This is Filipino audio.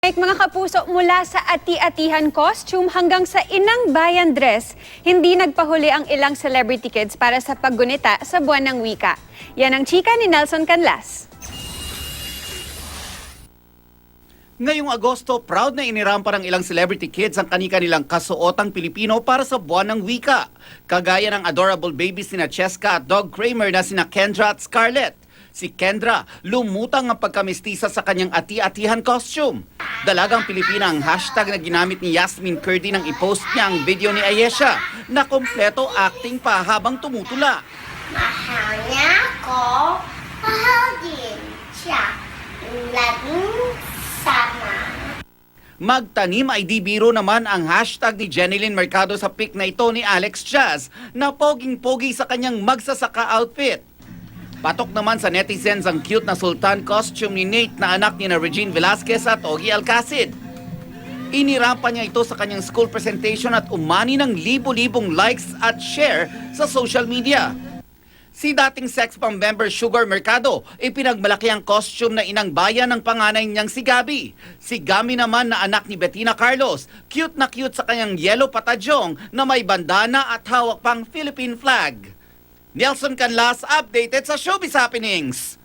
Mga kapuso, mula sa ati-atihan costume hanggang sa inang bayan dress, hindi nagpahuli ang ilang celebrity kids para sa paggunita sa buwan ng wika. Yan ang chika ni Nelson Canlas. Ngayong Agosto, proud na inirampa ng ilang celebrity kids ang kani-kanilang kasuotang Pilipino para sa buwan ng wika. Kagaya ng adorable babies sina Cheska at Dog Kramer na sina Kendra at Scarlett. Si Kendra, lumutang ang pagkamistisa sa kanyang ati-atihan costume. Dalagang Pilipina ang hashtag na ginamit ni Yasmin Curdy nang i-post niya ang video ni Ayesha na kompleto acting pa habang tumutula. Mahal niya ako, mahal din siya. Laging sama. Magtanim ay di biro naman ang hashtag ni Jeneline Mercado sa pic na ito ni Alex Jazz na poging-pogi sa kanyang magsasaka outfit. Patok naman sa netizens ang cute na sultan costume ni Nate na anak ni na Regine Velasquez at Ogie Alcacid. Inirampa niya ito sa kanyang school presentation at umani ng libo-libong likes at share sa social media. Si dating sex bomb member Sugar Mercado, ipinagmalaki ang costume na inang bayan ng panganay niyang si Gabi. Si Gami naman na anak ni Bettina Carlos, cute na cute sa kanyang yellow patadyong na may bandana at hawak pang Philippine flag. Nelson Canlas, updated sa Showbiz Happenings.